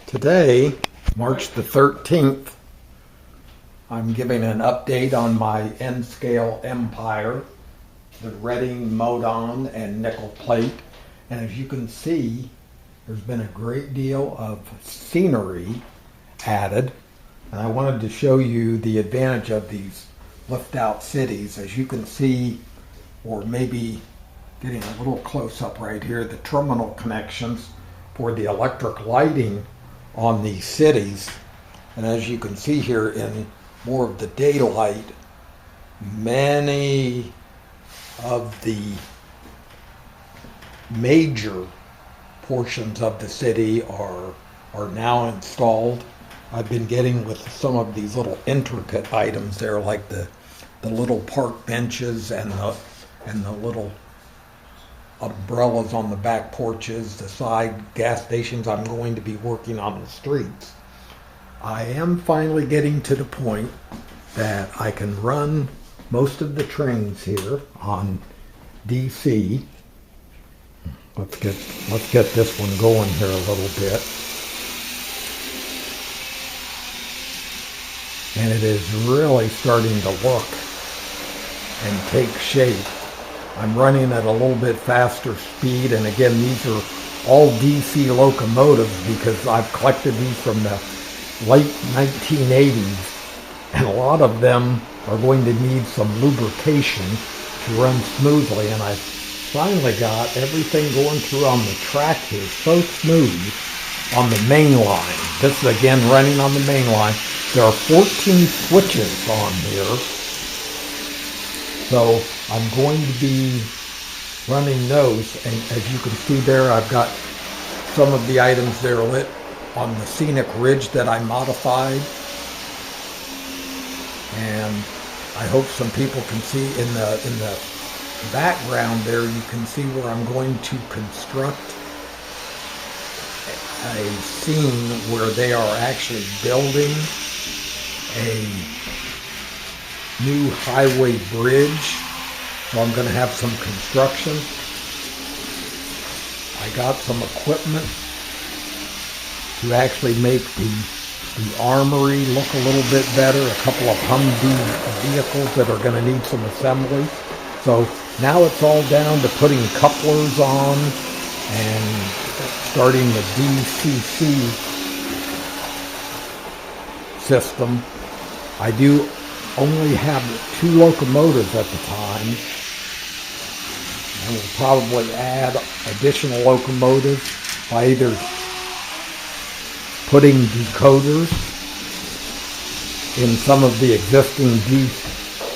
Today, March the 13th, I'm giving an update on my N-scale Empire, the Reading Modon and nickel plate. And as you can see, there's been a great deal of scenery added. And I wanted to show you the advantage of these lift-out cities. As you can see, or maybe getting a little close up right here, the terminal connections for the electric lighting on these cities. And as you can see here in more of the daylight, many of the major portions of the city are now installed. I've been getting with some of these little intricate items there, like the little park benches and the little umbrellas on the back porches, the side gas stations. I'm going to be working on the streets. I am finally getting to the point that I can run most of the trains here on DC. Let's get this one going here a little bit. And it is really starting to look and take shape. I'm running at a little bit faster speed, and again, these are all DC locomotives because I've collected these from the late 1980s, and a lot of them are going to need some lubrication to run smoothly, and I finally got everything going through on the track here so smooth on the main line. This is again running on the main line. There are 14 switches on here, so I'm going to be running those, and as you can see there, I've got some of the items there lit on the scenic ridge that I modified, and I hope some people can see in the background there, you can see where I'm going to construct a scene where they are actually building a new highway bridge. So I'm going to have some construction. I got some equipment to actually make the armory look a little bit better. A couple of Humvee vehicles that are going to need some assembly. So now it's all down to putting couplers on and starting the DCC system. I do only have 2 locomotives at the time, and we'll probably add additional locomotives by either putting decoders in some of the existing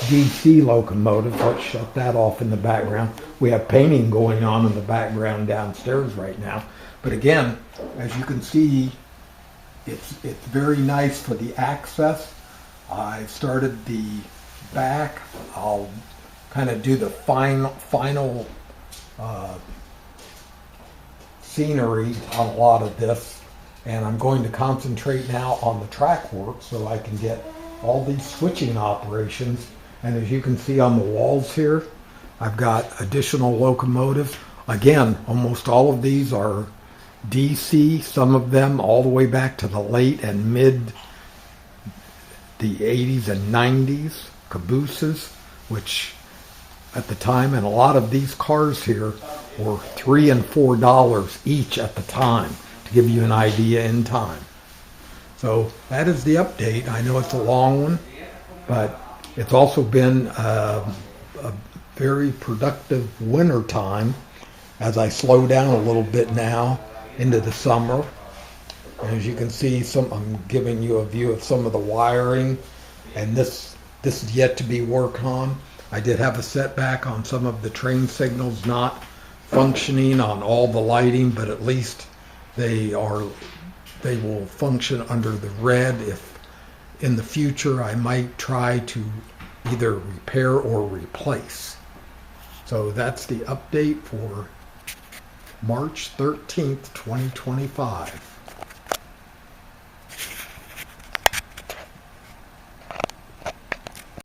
DC locomotives. Let's shut that off in the background. We have painting going on in the background downstairs right now. But again, as you can see, it's very nice for the access. I started the back. I'll kind of do the final scenery on a lot of this, and I'm going to concentrate now on the track work so I can get all these switching operations. And as you can see on the walls here, I've got additional locomotives. Again, almost all of these are DC, some of them all the way back to the late and mid the 80s and 90s cabooses, which at the time, and a lot of these cars here were $3 and $4 each at the time, to give you an idea in time. So that is the update. I know it's a long one, but it's also been a very productive winter time as I slow down a little bit now into the summer. As you can see, I'm giving you a view of some of the wiring, and this is yet to be worked on. I did have a setback on some of the train signals not functioning on all the lighting, but at least they will function under the red. If in the future I might try to either repair or replace. So that's the update for March 13th, 2025.